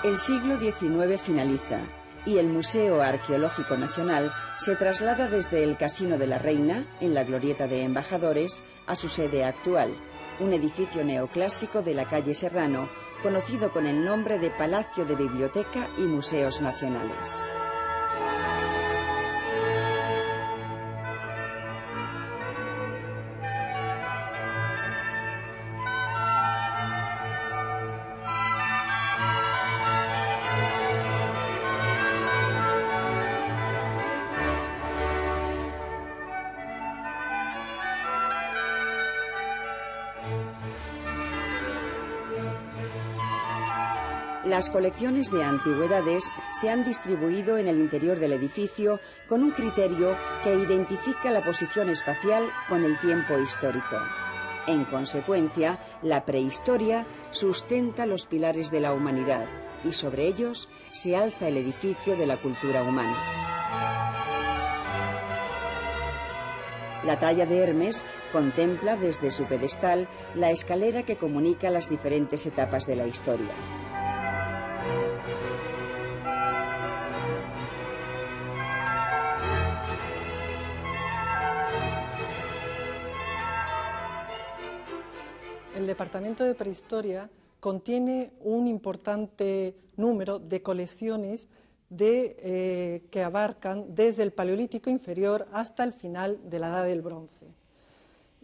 El siglo XIX finaliza y el Museo Arqueológico Nacional se traslada desde el Casino de la Reina, en la Glorieta de Embajadores, a su sede actual, un edificio neoclásico de la calle Serrano, conocido con el nombre de Palacio de Biblioteca y Museos Nacionales. Las colecciones de antigüedades se han distribuido en el interior del edificio con un criterio que identifica la posición espacial con el tiempo histórico. En consecuencia, la prehistoria sustenta los pilares de la humanidad y sobre ellos se alza el edificio de la cultura humana. La talla de Hermes contempla desde su pedestal la escalera que comunica las diferentes etapas de la historia. El Departamento de Prehistoria contiene un importante número de colecciones que abarcan desde el Paleolítico inferior hasta el final de la Edad del Bronce.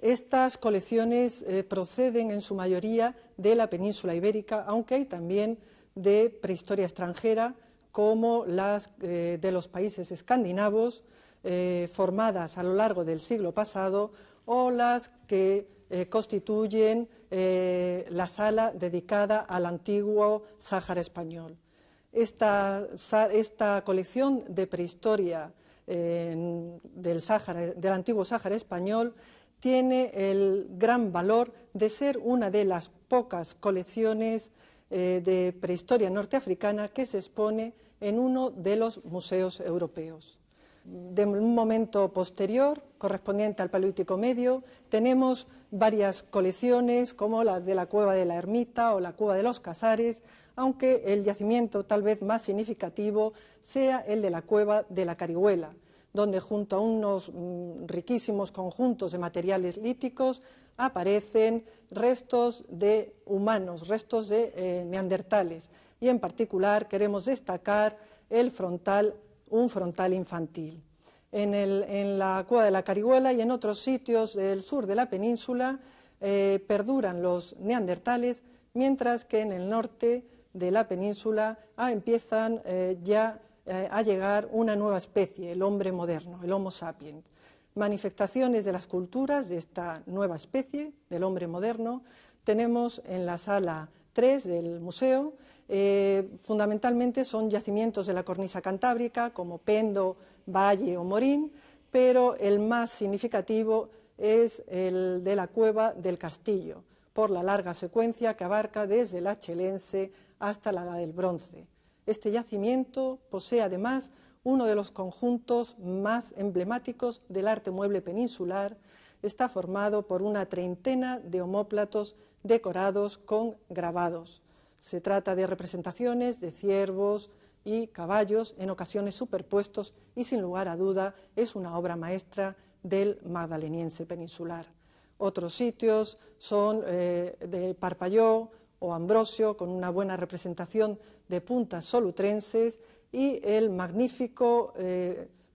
Estas colecciones proceden en su mayoría de la península ibérica, aunque hay también de prehistoria extranjera, como las de los países escandinavos, formadas a lo largo del siglo pasado, o las que constituyen la sala dedicada al antiguo Sáhara español. Esta colección de prehistoria del antiguo Sáhara español tiene el gran valor de ser una de las pocas colecciones de prehistoria norteafricana que se expone en uno de los museos europeos. De un momento posterior, correspondiente al Paleolítico Medio, tenemos varias colecciones como la de la Cueva de la Ermita o la Cueva de los Casares, aunque el yacimiento tal vez más significativo sea el de la Cueva de la Carihuela, donde junto a unos riquísimos conjuntos de materiales líticos aparecen restos de humanos, restos de neandertales, y en particular queremos destacar un frontal infantil. En la Cueva de la Carihuela y en otros sitios del sur de la península perduran los neandertales, mientras que en el norte de la península empiezan a llegar una nueva especie, el hombre moderno, el Homo sapiens. Manifestaciones de las culturas de esta nueva especie, del hombre moderno, tenemos en la sala 3 del museo. Fundamentalmente son yacimientos de la cornisa cantábrica como Pendo, Valle o Morín, pero el más significativo es el de la Cueva del Castillo, por la larga secuencia que abarca desde el Achelense hasta la Edad del Bronce. Este yacimiento posee además uno de los conjuntos más emblemáticos del arte mueble peninsular. Está formado por una treintena de omóplatos decorados con grabados. Se trata de representaciones de ciervos y caballos, en ocasiones superpuestos, y sin lugar a duda es una obra maestra del magdaleniense peninsular. Otros sitios son de Parpalló o Ambrosio, con una buena representación de puntas solutrenses, y el magnífico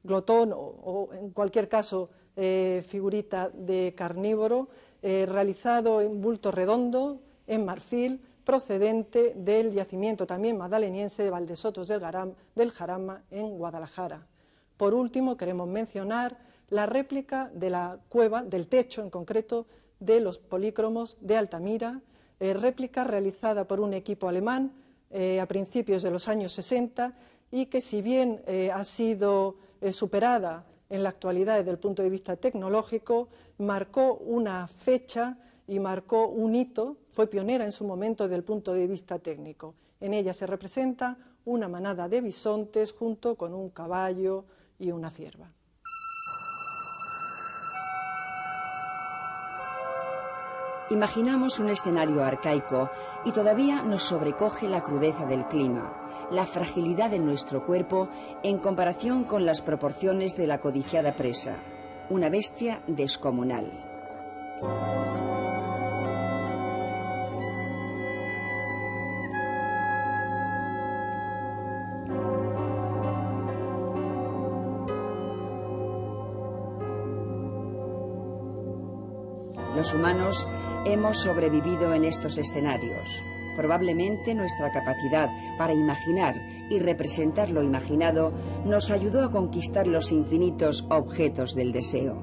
glotón o en cualquier caso figurita de carnívoro, realizado en bulto redondo, en marfil, procedente del yacimiento también magdaleniense de Valdesotos del Jarama en Guadalajara. Por último, queremos mencionar la réplica de la cueva, del techo en concreto, de los polícromos de Altamira, réplica realizada por un equipo alemán a principios de los años 60 y que, si bien ha sido superada en la actualidad desde el punto de vista tecnológico, marcó una fecha y marcó un hito, fue pionera en su momento desde el punto de vista técnico. En ella se representa una manada de bisontes junto con un caballo y una cierva. Imaginamos un escenario arcaico y todavía nos sobrecoge la crudeza del clima, la fragilidad de nuestro cuerpo en comparación con las proporciones de la codiciada presa, una bestia descomunal. Los humanos hemos sobrevivido en estos escenarios. Probablemente nuestra capacidad para imaginar y representar lo imaginado nos ayudó a conquistar los infinitos objetos del deseo.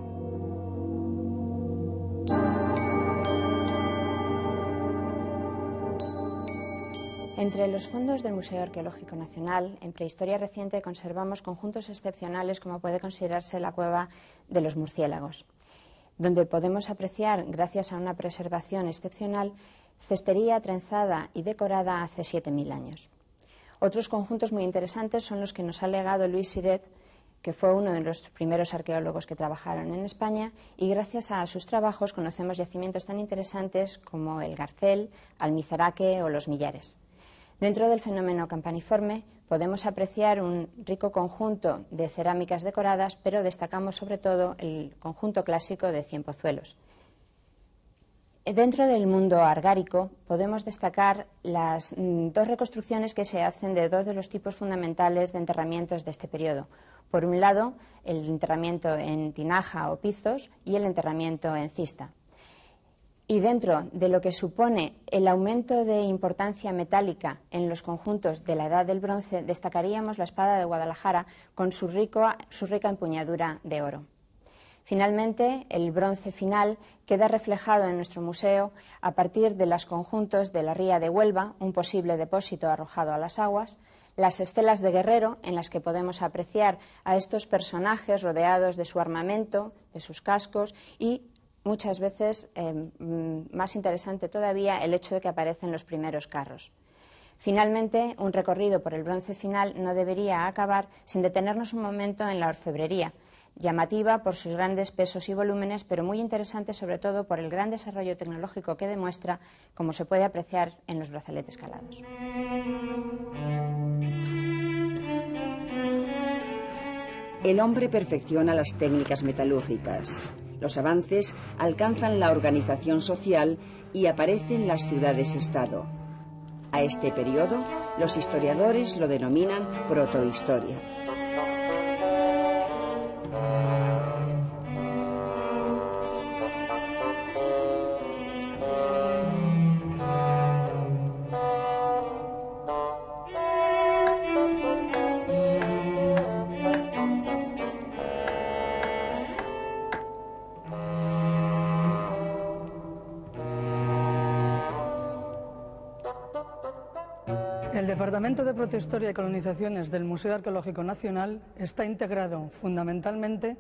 Entre los fondos del Museo Arqueológico Nacional, en prehistoria reciente conservamos conjuntos excepcionales como puede considerarse la cueva de los murciélagos, donde podemos apreciar, gracias a una preservación excepcional, cestería trenzada y decorada hace 7.000 años. Otros conjuntos muy interesantes son los que nos ha legado Luis Siret, que fue uno de los primeros arqueólogos que trabajaron en España, y gracias a sus trabajos conocemos yacimientos tan interesantes como el Garcel, Almizaraque o los Millares. Dentro del fenómeno campaniforme podemos apreciar un rico conjunto de cerámicas decoradas, pero destacamos sobre todo el conjunto clásico de Cienpozuelos. Dentro del mundo argárico podemos destacar las dos reconstrucciones que se hacen de dos de los tipos fundamentales de enterramientos de este periodo. Por un lado, el enterramiento en tinaja o pizos y el enterramiento en cista. Y dentro de lo que supone el aumento de importancia metálica en los conjuntos de la Edad del Bronce, destacaríamos la espada de Guadalajara con su rica empuñadura de oro. Finalmente, el bronce final queda reflejado en nuestro museo a partir de los conjuntos de la ría de Huelva, un posible depósito arrojado a las aguas, las estelas de Guerrero, en las que podemos apreciar a estos personajes rodeados de su armamento, de sus cascos y muchas veces, más interesante todavía, el hecho de que aparecen los primeros carros. Finalmente, un recorrido por el bronce final no debería acabar sin detenernos un momento en la orfebrería, llamativa por sus grandes pesos y volúmenes, pero muy interesante sobre todo por el gran desarrollo tecnológico que demuestra, como se puede apreciar en los brazaletes calados. El hombre perfecciona las técnicas metalúrgicas. Los avances alcanzan la organización social y aparecen las ciudades-estado. A este periodo, los historiadores lo denominan protohistoria. El Departamento de Protohistoria y Colonizaciones del Museo Arqueológico Nacional está integrado fundamentalmente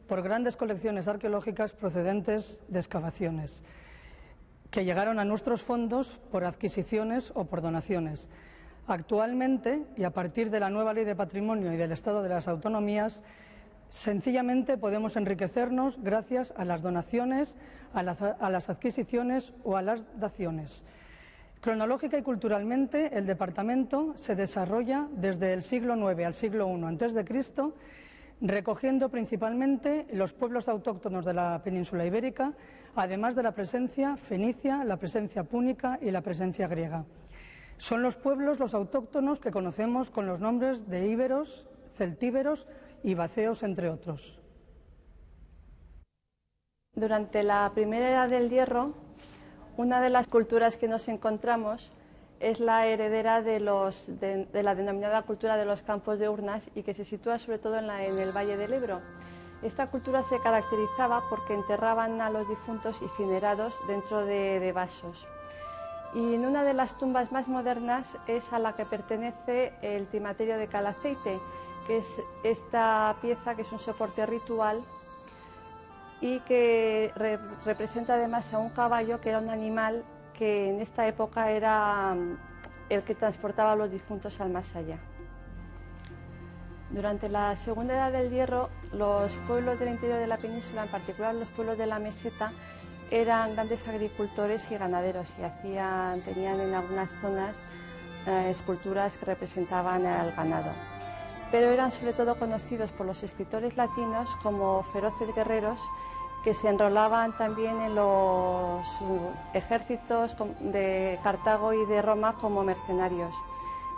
por grandes colecciones arqueológicas procedentes de excavaciones, que llegaron a nuestros fondos por adquisiciones o por donaciones. Actualmente, y a partir de la nueva Ley de Patrimonio y del Estado de las Autonomías, sencillamente podemos enriquecernos gracias a las donaciones, a las adquisiciones o a las daciones. Cronológica y culturalmente, el departamento se desarrolla desde el siglo IX al siglo I a.C., recogiendo principalmente los pueblos autóctonos de la península ibérica, además de la presencia fenicia, la presencia púnica y la presencia griega. Son los pueblos, los autóctonos, que conocemos con los nombres de íberos, celtíberos y baceos, entre otros. Durante la primera edad del Hierro, una de las culturas que nos encontramos es la heredera de la denominada cultura de los campos de urnas y que se sitúa sobre todo en el Valle del Ebro. Esta cultura se caracterizaba porque enterraban a los difuntos incinerados dentro de vasos. Y en una de las tumbas más modernas es a la que pertenece el timaterio de Calaceite, que es esta pieza que es un soporte ritual y que representa además a un caballo, que era un animal que en esta época era el que transportaba a los difuntos al más allá. Durante la Segunda Edad del Hierro, los pueblos del interior de la península, en particular los pueblos de la meseta, eran grandes agricultores y ganaderos y tenían en algunas zonas esculturas que representaban al ganado. Pero eran sobre todo conocidos por los escritores latinos como feroces guerreros que se enrolaban también en los ejércitos de Cartago y de Roma como mercenarios.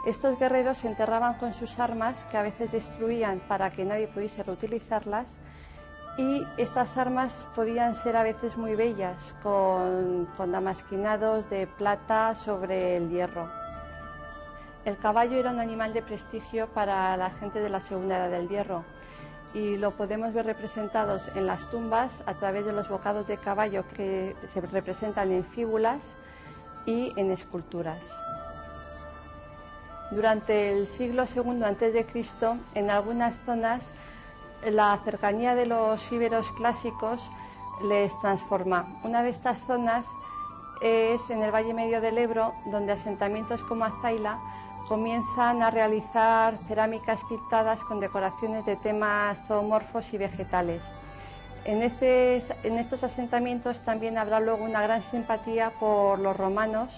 Estos guerreros se enterraban con sus armas, que a veces destruían para que nadie pudiese reutilizarlas, y estas armas podían ser a veces muy bellas, con damasquinados de plata sobre el hierro. El caballo era un animal de prestigio para la gente de la Segunda Edad del Hierro y lo podemos ver representados en las tumbas a través de los bocados de caballo que se representan en fíbulas y en esculturas. Durante el siglo II a.C., en algunas zonas, la cercanía de los íberos clásicos les transforma. Una de estas zonas es en el Valle Medio del Ebro, donde asentamientos como Azaila comienzan a realizar cerámicas pintadas con decoraciones de temas zoomorfos y vegetales. En estos asentamientos también habrá luego una gran simpatía por los romanos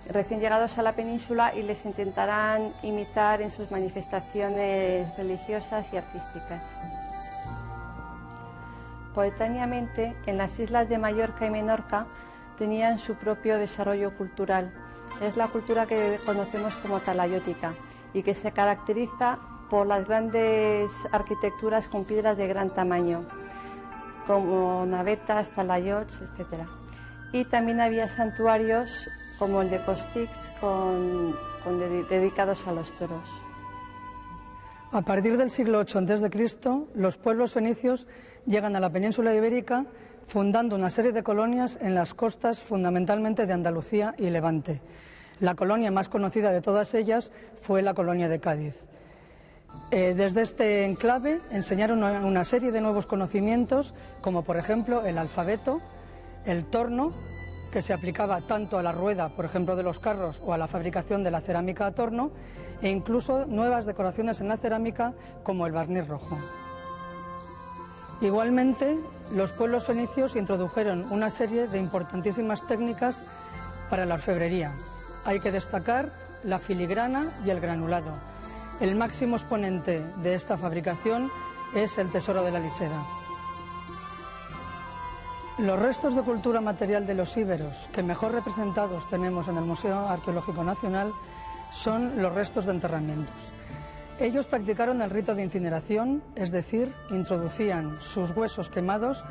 recién llegados a la península y les intentarán imitar en sus manifestaciones religiosas y artísticas. Coetáneamente, en las islas de Mallorca y Menorca tenían su propio desarrollo cultural. Es la cultura que conocemos como talayótica y que se caracteriza por las grandes arquitecturas con piedras de gran tamaño, como navetas, talayots, etc. Y también había santuarios como el de Costix, dedicados a los toros. A partir del siglo VIII a.C., los pueblos fenicios llegan a la península ibérica fundando una serie de colonias en las costas, fundamentalmente de Andalucía y Levante. La colonia más conocida de todas ellas fue la colonia de Cádiz. Desde este enclave enseñaron una serie de nuevos conocimientos, como por ejemplo el alfabeto, el torno, que se aplicaba tanto a la rueda, por ejemplo, de los carros o a la fabricación de la cerámica a torno, e incluso nuevas decoraciones en la cerámica como el barniz rojo. Igualmente, los pueblos fenicios introdujeron una serie de importantísimas técnicas para la orfebrería. Hay que destacar la filigrana y el granulado. El máximo exponente de esta fabricación es el tesoro de la Liseda. Los restos de cultura material de los íberos que mejor representados tenemos en el Museo Arqueológico Nacional son los restos de enterramientos. Ellos practicaron el rito de incineración, es decir, introducían sus huesos quemados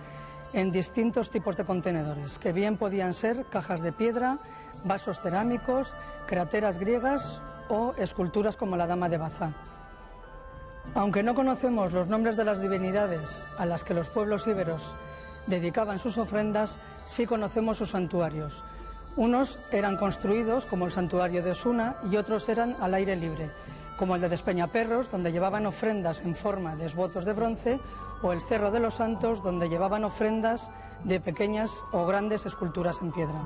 en distintos tipos de contenedores, que bien podían ser cajas de piedra, vasos cerámicos, crateras griegas o esculturas como la Dama de Baza. Aunque no conocemos los nombres de las divinidades a las que los pueblos íberos dedicaban sus ofrendas, sí conocemos sus santuarios. Unos eran construidos, como el santuario de Osuna, y otros eran al aire libre, como el de Despeñaperros, donde llevaban ofrendas en forma de esbotos de bronce, o el Cerro de los Santos, donde llevaban ofrendas de pequeñas o grandes esculturas en piedra.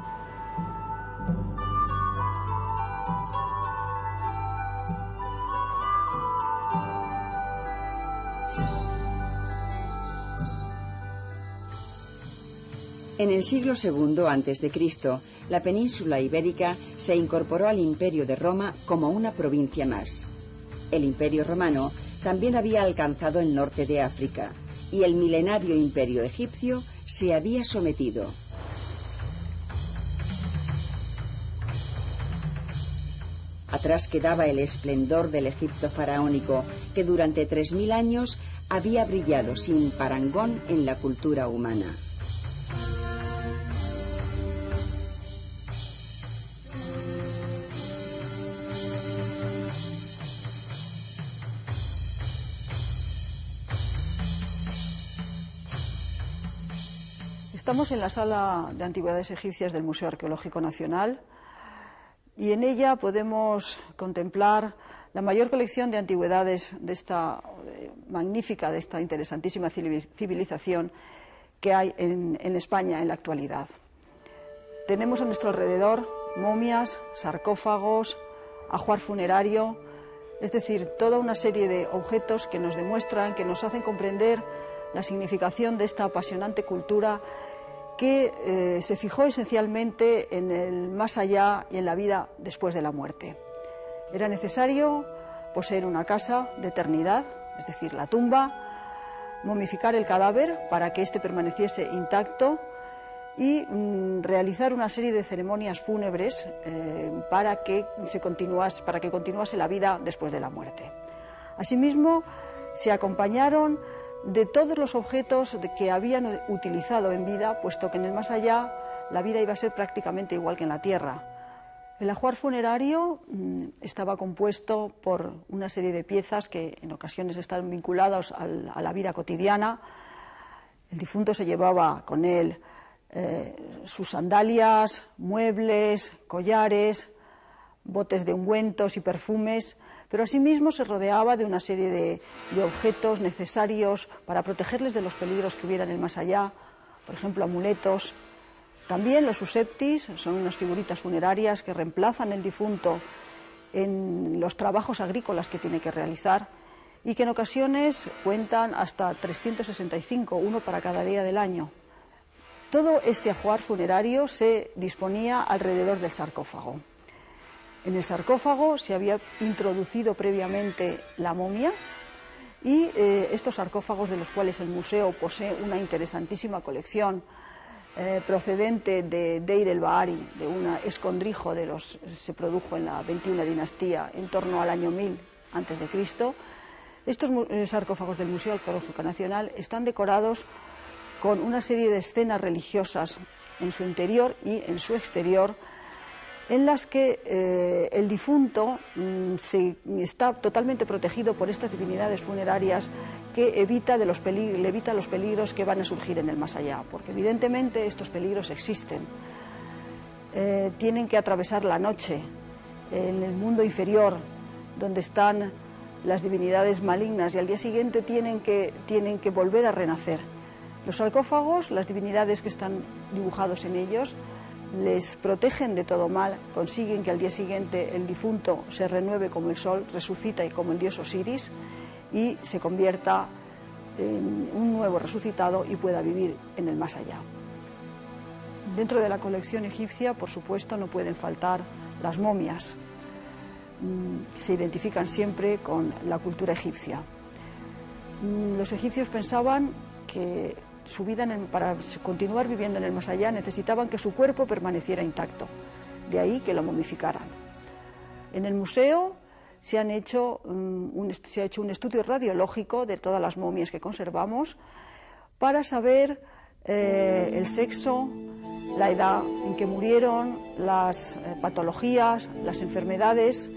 En el siglo II a.C., la península ibérica se incorporó al Imperio de Roma como una provincia más. El Imperio romano también había alcanzado el norte de África y el milenario Imperio egipcio se había sometido. Atrás quedaba el esplendor del Egipto faraónico, que durante 3000 años había brillado sin parangón en la cultura humana. Estamos en la sala de antigüedades egipcias del Museo Arqueológico Nacional y en ella podemos contemplar la mayor colección de antigüedades de esta magnífica, de esta interesantísima civilización que hay en España en la actualidad. Tenemos a nuestro alrededor momias, sarcófagos, ajuar funerario, es decir, toda una serie de objetos que nos demuestran, que nos hacen comprender la significación de esta apasionante cultura que se fijó esencialmente en el más allá y en la vida después de la muerte. Era necesario poseer una casa de eternidad, es decir, la tumba, momificar el cadáver para que éste permaneciese intacto y realizar una serie de ceremonias fúnebres para que continuase la vida después de la muerte. Asimismo, se acompañaron de todos los objetos que habían utilizado en vida, puesto que en el más allá la vida iba a ser prácticamente igual que en la tierra. El ajuar funerario estaba compuesto por una serie de piezas que en ocasiones están vinculadas a la vida cotidiana. El difunto se llevaba con él sus sandalias, muebles, collares, botes de ungüentos y perfumes, pero asimismo se rodeaba de una serie de objetos necesarios para protegerles de los peligros que hubiera en el más allá, por ejemplo, amuletos. También los suseptis son unas figuritas funerarias que reemplazan al difunto en los trabajos agrícolas que tiene que realizar y que en ocasiones cuentan hasta 365, uno para cada día del año. Todo este ajuar funerario se disponía alrededor del sarcófago. En el sarcófago se había introducido previamente la momia y estos sarcófagos, de los cuales el museo posee una interesantísima colección procedente de Deir el-Bahari, de un escondrijo se produjo en la 21 dinastía en torno al año 1000 a.C. Estos sarcófagos del Museo Arqueológico Nacional están decorados con una serie de escenas religiosas en su interior y en su exterior, en las que el difunto está totalmente protegido por estas divinidades funerarias que le evita los peligros que van a surgir en el más allá, porque evidentemente estos peligros existen. Tienen que atravesar la noche en el mundo inferior, donde están las divinidades malignas, y al día siguiente tienen que volver a renacer. Los sarcófagos, las divinidades que están dibujados en ellos, les protegen de todo mal, consiguen que al día siguiente el difunto se renueve como el sol, resucita y como el dios Osiris, y se convierta en un nuevo resucitado y pueda vivir en el más allá. Dentro de la colección egipcia, por supuesto, no pueden faltar las momias. Se identifican siempre con la cultura egipcia. Los egipcios pensaban que su vida, para continuar viviendo en el más allá, necesitaban que su cuerpo permaneciera intacto, de ahí que lo momificaran. En el museo se ha hecho un estudio radiológico de todas las momias que conservamos para saber el sexo, la edad en que murieron, las patologías, las enfermedades,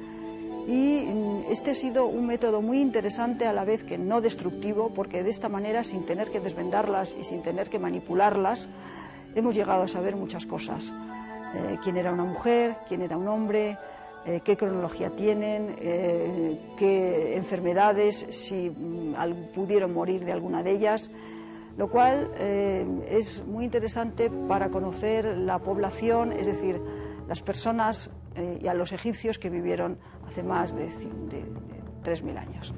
y este ha sido un método muy interesante, a la vez que no destructivo, porque de esta manera, sin tener que desvendarlas y sin tener que manipularlas, hemos llegado a saber muchas cosas. Quién era una mujer, quién era un hombre, qué cronología tienen, qué enfermedades, si pudieron morir de alguna de ellas, lo cual es muy interesante para conocer la población, es decir, las personas y a los egipcios que vivieron hace más de 3.000 años.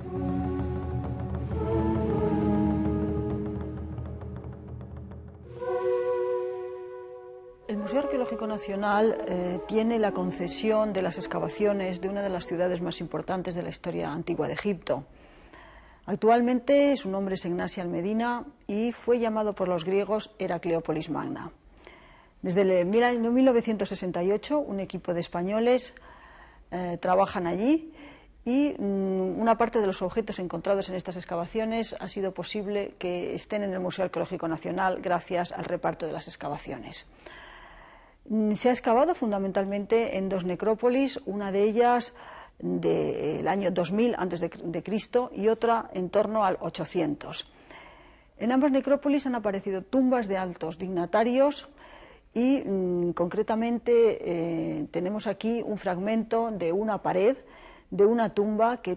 El Museo Arqueológico Nacional tiene la concesión de las excavaciones de una de las ciudades más importantes de la historia antigua de Egipto. Actualmente su nombre es Ignacia al-Medina y fue llamado por los griegos Heracleópolis Magna. Desde el año 1968 un equipo de españoles trabajan allí y una parte de los objetos encontrados en estas excavaciones ha sido posible que estén en el Museo Arqueológico Nacional gracias al reparto de las excavaciones. Se ha excavado fundamentalmente en dos necrópolis, una de ellas del año 2000 a.C. y otra en torno al 800. En ambas necrópolis han aparecido tumbas de altos dignatarios y concretamente tenemos aquí un fragmento de una pared de una tumba que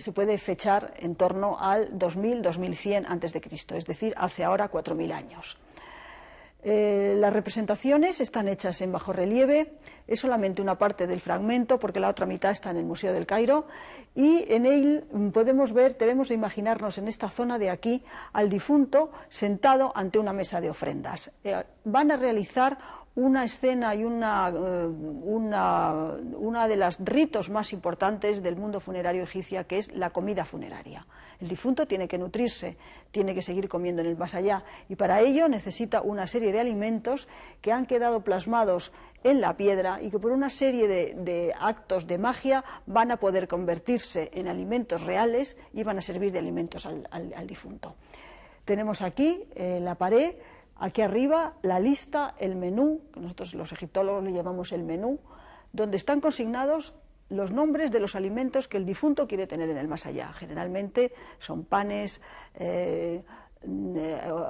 se puede fechar en torno al 2000-2100 a.C., es decir, hace ahora 4000 años. Las representaciones están hechas en bajorrelieve, es solamente una parte del fragmento porque la otra mitad está en el Museo del Cairo, y en él podemos ver, debemos de imaginarnos en esta zona de aquí al difunto sentado ante una mesa de ofrendas. Van a realizar una escena y una de los ritos más importantes del mundo funerario egipcio, que es la comida funeraria. El difunto tiene que nutrirse, tiene que seguir comiendo en el más allá, y para ello necesita una serie de alimentos que han quedado plasmados en la piedra y que por una serie de actos de magia van a poder convertirse en alimentos reales y van a servir de alimentos al difunto. Tenemos aquí la pared. Aquí arriba la lista, el menú, que nosotros los egiptólogos le llamamos el menú, donde están consignados los nombres de los alimentos que el difunto quiere tener en el más allá. Generalmente son panes,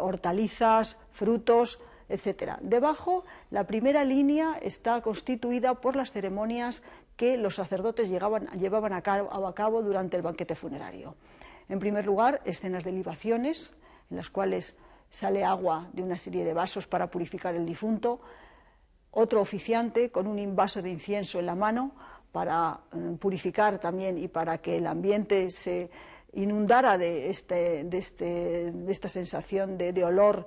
hortalizas, frutos, etc. Debajo, la primera línea está constituida por las ceremonias que los sacerdotes llevaban a cabo durante el banquete funerario. En primer lugar, escenas de libaciones, en las cuales sale agua de una serie de vasos para purificar el difunto, otro oficiante con un vaso de incienso en la mano para purificar también y para que el ambiente se inundara de esta sensación de olor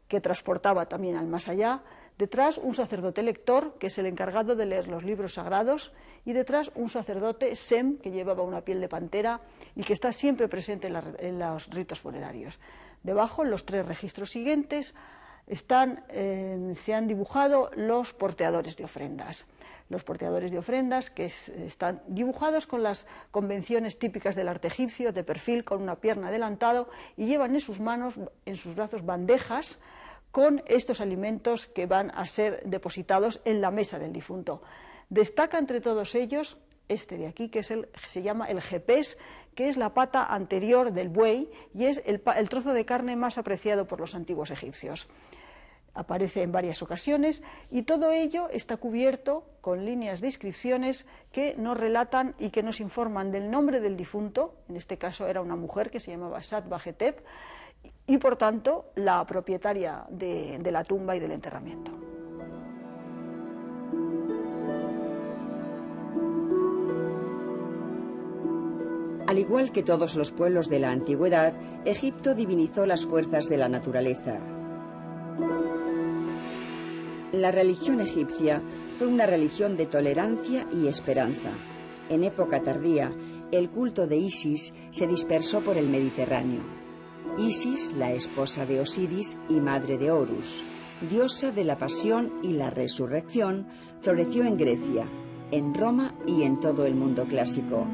que transportaba también al más allá. Detrás un sacerdote lector, que es el encargado de leer los libros sagrados, y detrás un sacerdote Sem, que llevaba una piel de pantera y que está siempre presente en los ritos funerarios. Debajo, en los 3 registros siguientes, se han dibujado los porteadores de ofrendas. Los porteadores de ofrendas que están dibujados con las convenciones típicas del arte egipcio, de perfil, con una pierna adelantado, y llevan en sus manos, en sus brazos, bandejas con estos alimentos que van a ser depositados en la mesa del difunto. Destaca entre todos ellos este de aquí, que se llama el jepés, que es la pata anterior del buey y es el trozo de carne más apreciado por los antiguos egipcios. Aparece en varias ocasiones y todo ello está cubierto con líneas de inscripciones que nos relatan y que nos informan del nombre del difunto. En este caso era una mujer que se llamaba Sat-Bajetep y por tanto la propietaria de la tumba y del enterramiento. Al igual que todos los pueblos de la antigüedad, Egipto divinizó las fuerzas de la naturaleza. La religión egipcia fue una religión de tolerancia y esperanza. En época tardía, el culto de Isis se dispersó por el Mediterráneo. Isis, la esposa de Osiris y madre de Horus, diosa de la pasión y la resurrección, floreció en Grecia, en Roma y en todo el mundo clásico.